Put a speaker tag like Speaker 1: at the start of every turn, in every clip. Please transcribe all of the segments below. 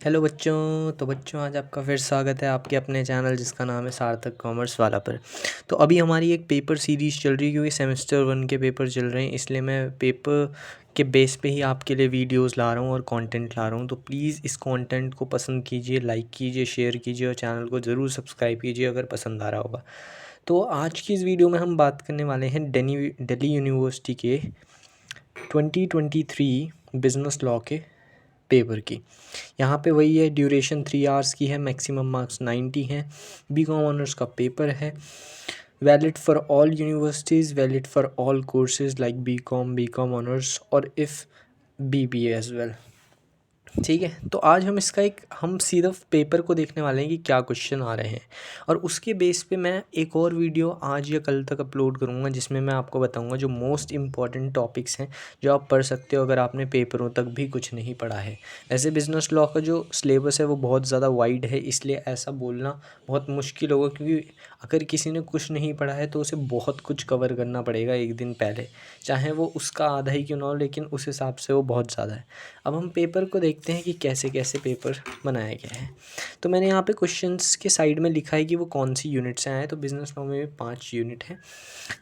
Speaker 1: Hello बच्चों। तो बच्चों आज आपका फिर स्वागत है आपके अपने चैनल जिसका नाम है सार्थक कॉमर्स वाला पर। तो अभी हमारी एक पेपर सीरीज़ चल रही है क्योंकि सेमेस्टर 1 के पेपर चल रहे हैं, इसलिए मैं पेपर के बेस पे ही आपके लिए वीडियोस ला रहा हूँ और कंटेंट ला रहा हूँ। तो प्लीज़ इस कंटेंट को पसंद कीजिए, लाइक कीजिए, शेयर कीजिए और चैनल को ज़रूर सब्सक्राइब कीजिए अगर पसंद आ रहा होगा। तो आज की इस वीडियो में हम बात करने वाले हैं दिल्ली यूनिवर्सिटी के 2023 बिज़नेस लॉ के पेपर की। यहाँ पे वही है, ड्यूरेशन 3 आवर्स की है, मैक्सिमम मार्क्स 90 हैं। बीकॉम ऑनर्स का पेपर है, valid for all universities, valid for all courses like BCom honours और इफ़ बीबीए एज वेल। ठीक है, तो आज हम सिर्फ पेपर को देखने वाले हैं कि क्या क्वेश्चन आ रहे हैं और उसके बेस पे मैं एक और वीडियो आज या कल तक अपलोड करूँगा जिसमें मैं आपको बताऊँगा जो मोस्ट इम्पॉर्टेंट टॉपिक्स हैं जो आप पढ़ सकते हो अगर आपने पेपरों तक भी कुछ नहीं पढ़ा है। वैसे बिज़नेस लॉ का जो सिलेबस है वो बहुत ज़्यादा वाइड है, इसलिए ऐसा बोलना बहुत मुश्किल होगा क्योंकि अगर किसी ने कुछ नहीं पढ़ा है तो उसे बहुत कुछ कवर करना पड़ेगा एक दिन पहले, चाहे वो उसका आधा ही क्यों ना हो, लेकिन उस हिसाब से वो बहुत ज़्यादा है। अब हम पेपर को देखते हैं कि कैसे कैसे पेपर बनाया गया है। तो मैंने यहाँ पे क्वेश्चंस के साइड में लिखा है कि वो कौन सी यूनिट से आए हैं। तो बिज़नेस लॉ में 5 यूनिट है,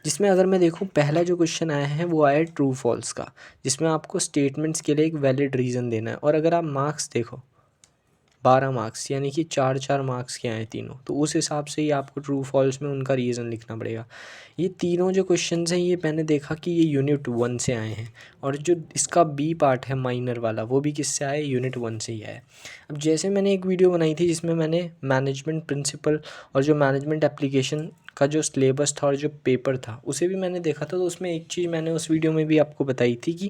Speaker 1: जिसमें अगर मैं देखूँ पहला जो क्वेश्चन आया है वो आया है ट्रू फॉल्स का, जिसमें आपको स्टेटमेंट्स के लिए एक वैलिड रीज़न देना है। और अगर आप मार्क्स देखो 12 मार्क्स यानी कि 4-4 मार्क्स के आए तीनों, तो उस हिसाब से ही आपको ट्रू फॉल्स में उनका रीज़न लिखना पड़ेगा। ये तीनों जो क्वेश्चंस हैं ये मैंने देखा कि ये यूनिट 1 से आए हैं और जो इसका बी पार्ट है माइनर वाला वो भी किससे आया है, यूनिट 1 से ही आया है। अब जैसे मैंने एक वीडियो बनाई थी जिसमें मैंने मैनेजमेंट प्रिंसिपल और जो मैनेजमेंट एप्लीकेशन का जो सिलेबस था और जो पेपर था उसे भी मैंने देखा था, तो उसमें एक चीज़ मैंने उस वीडियो में भी आपको बताई थी कि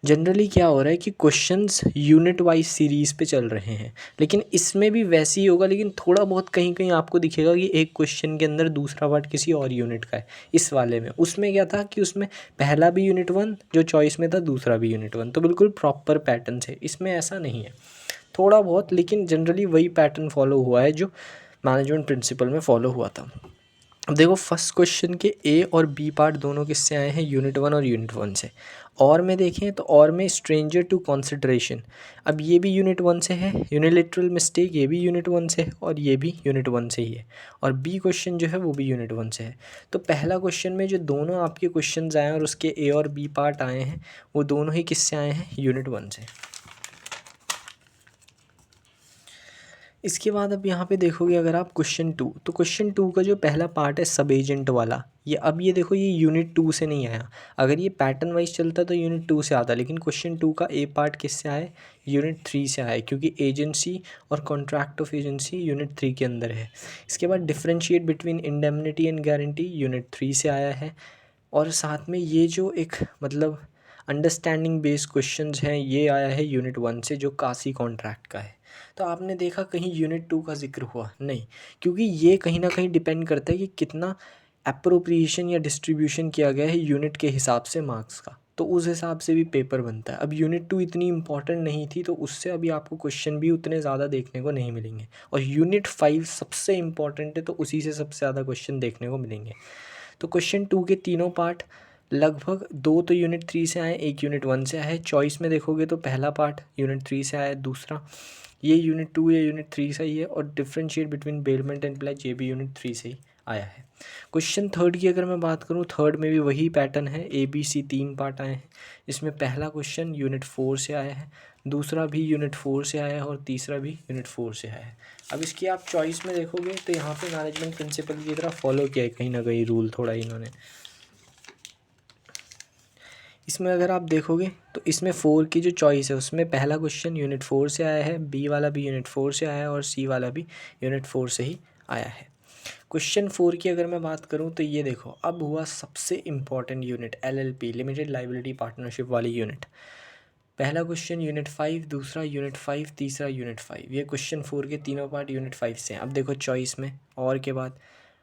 Speaker 1: जनरली क्या हो रहा है कि क्वेश्चंस यूनिट वाइज सीरीज़ पे चल रहे हैं, लेकिन इसमें भी वैसे ही होगा, लेकिन थोड़ा बहुत कहीं कहीं आपको दिखेगा कि एक क्वेश्चन के अंदर दूसरा पार्ट किसी और यूनिट का है। इस वाले में उसमें क्या था कि उसमें पहला भी यूनिट 1 जो चॉइस में था, दूसरा भी यूनिट 1, तो बिल्कुल प्रॉपर पैटर्न से। इसमें ऐसा नहीं है, थोड़ा बहुत, लेकिन जनरली वही पैटर्न फॉलो हुआ है जो मैनेजमेंट प्रिंसिपल में फॉलो हुआ था। अब देखो फर्स्ट क्वेश्चन के ए और बी पार्ट दोनों किससे आए हैं, यूनिट 1 और यूनिट 1 से। और में देखें तो और में स्ट्रेंजर टू कंसिडरेशन, अब ये भी यूनिट 1 से है। यूनिलेटरल मिस्टेक ये भी यूनिट 1 से है और ये भी यूनिट 1 से ही है। और बी क्वेश्चन जो है वो भी यूनिट 1 से है। तो पहला क्वेश्चन में जो दोनों आपके क्वेश्चंस आए हैं और उसके ए और बी पार्ट आए हैं वो दोनों ही किससे आए हैं, यूनिट 1 से। इसके बाद अब यहाँ पे देखोगे अगर आप क्वेश्चन 2, तो क्वेश्चन 2 का जो पहला पार्ट है सब एजेंट वाला, ये देखो ये यूनिट 2 से नहीं आया। अगर ये पैटर्न वाइज चलता तो यूनिट 2 से आता, लेकिन क्वेश्चन 2 का ए पार्ट किससे आया, यूनिट 3 से आया, क्योंकि एजेंसी और कॉन्ट्रैक्ट ऑफ एजेंसी यूनिट 3 के अंदर है। इसके बाद differentiate between indemnity and guarantee unit 3 से आया है। और साथ में ये जो एक मतलब अंडरस्टैंडिंग बेस्ड क्वेश्चंस हैं ये आया है यूनिट 1 से, जो कासी कॉन्ट्रैक्ट का है। तो आपने देखा कहीं यूनिट 2 का जिक्र हुआ नहीं, क्योंकि ये कहीं ना कहीं डिपेंड करता है कि कितना अप्रोप्रिएशन या डिस्ट्रीब्यूशन किया गया है यूनिट के हिसाब से मार्क्स का, तो उस हिसाब से भी पेपर बनता है। अब यूनिट 2 इतनी इंपॉर्टेंट नहीं थी तो उससे अभी आपको क्वेश्चन भी उतने ज़्यादा देखने को नहीं मिलेंगे, और यूनिट 5 सबसे इंपॉर्टेंट है तो उसी से सबसे ज़्यादा क्वेश्चन देखने को मिलेंगे। तो क्वेश्चन 2 के तीनों पार्ट लगभग 2 तो यूनिट 3 से आए, एक यूनिट 1 से आया है। चॉइस में देखोगे तो पहला पार्ट यूनिट 3 से आया है, दूसरा ये यूनिट 2 या यूनिट 3 से ही है, और differentiate between bailment and pledge ये भी यूनिट 3 से ही आया है। क्वेश्चन थर्ड की अगर मैं बात करूँ, थर्ड में भी वही पैटर्न है, ए बी सी 3 पार्ट आए हैं। इसमें पहला क्वेश्चन यूनिट 4 से आया है, दूसरा भी यूनिट 4 से आया है और तीसरा भी यूनिट 4 से आया है। अब इसकी आप चॉइस में देखोगे तो यहाँ पे मैनेजमेंट प्रिंसिपल की तरह फॉलो किया है कहीं ना कहीं रूल थोड़ा इन्होंने। इसमें अगर आप देखोगे तो इसमें 4 की जो चॉइस है उसमें पहला क्वेश्चन यूनिट 4 से आया है, बी वाला भी यूनिट 4 से आया है और सी वाला भी यूनिट 4 से ही आया है। क्वेश्चन 4 की अगर मैं बात करूं तो ये देखो अब हुआ सबसे important unit, LLP limited liability partnership वाली यूनिट। पहला क्वेश्चन यूनिट 5, दूसरा यूनिट 5, तीसरा यूनिट 5। ये क्वेश्चन 4 के तीनों पार्ट यूनिट 5 से हैं। अब देखो चॉइस में और के बाद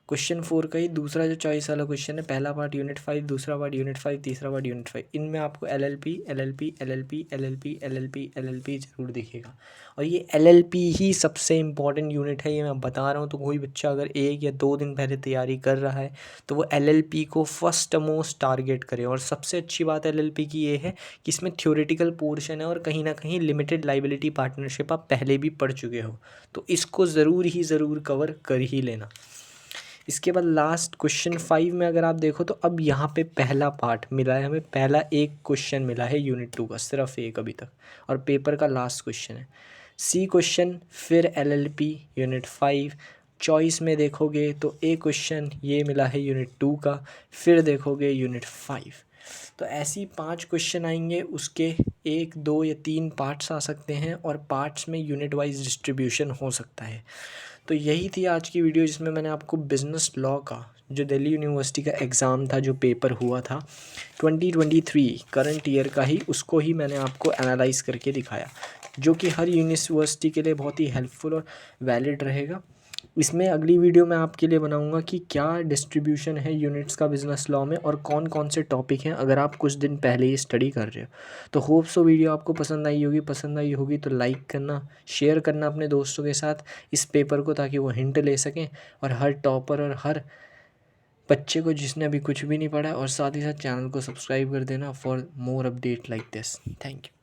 Speaker 1: क्वेश्चन 4 का ही दूसरा जो चॉइस वाला क्वेश्चन है, पहला पार्ट यूनिट 5, दूसरा पार्ट यूनिट 5, तीसरा पार्ट यूनिट 5, इनमें आपको LLP ज़रूर दिखेगा। और ये LLP ही सबसे इम्पॉर्टेंट यूनिट है, ये मैं बता रहा हूँ। तो कोई बच्चा अगर 1 या 2 दिन पहले तैयारी कर रहा है तो वो LLP को फर्स्ट मोस्ट टारगेट करे। और सबसे अच्छी बात LLP की ये है कि इसमें थ्योरेटिकल पोर्शन है और कहीं ना कहीं लिमिटेड लाइबिलिटी पार्टनरशिप आप पहले भी पढ़ चुके हो, तो इसको ज़रूर कवर कर ही लेना। इसके बाद लास्ट क्वेश्चन 5 में अगर आप देखो तो अब यहाँ पे पहला पार्ट मिला है हमें, पहला एक क्वेश्चन मिला है यूनिट 2 का, सिर्फ एक अभी तक, और पेपर का लास्ट क्वेश्चन है। सी क्वेश्चन, फिर LLP यूनिट 5, चॉइस में देखोगे तो ए क्वेश्चन ये मिला है यूनिट 2 का, फिर देखोगे यूनिट 5। तो ऐसी 5 क्वेश्चन आएंगे, उसके 1, 2 या 3 पार्ट्स आ सकते हैं और पार्ट्स में यूनिट वाइज डिस्ट्रीब्यूशन हो सकता है। तो यही थी आज की वीडियो, जिसमें मैंने आपको बिज़नेस लॉ का जो दिल्ली यूनिवर्सिटी का एग्ज़ाम था, जो पेपर हुआ था 2023 करंट ईयर का ही, उसको ही मैंने आपको एनालाइज़ करके दिखाया, जो कि हर यूनिवर्सिटी के लिए बहुत ही हेल्पफुल और वैलिड रहेगा। इसमें अगली वीडियो मैं आपके लिए बनाऊंगा कि क्या डिस्ट्रीब्यूशन है यूनिट्स का बिज़नेस लॉ में और कौन कौन से टॉपिक हैं, अगर आप कुछ दिन पहले ही स्टडी कर रहे हो। तो होप सो वीडियो आपको पसंद आई होगी। पसंद आई होगी तो लाइक करना, शेयर करना अपने दोस्तों के साथ इस पेपर को, ताकि वो हिंट ले सकें। और हर टॉपर और हर बच्चे को जिसने अभी कुछ भी नहीं पढ़ा, और साथ ही साथ चैनल को सब्सक्राइब कर देना for more update like this. Thank you.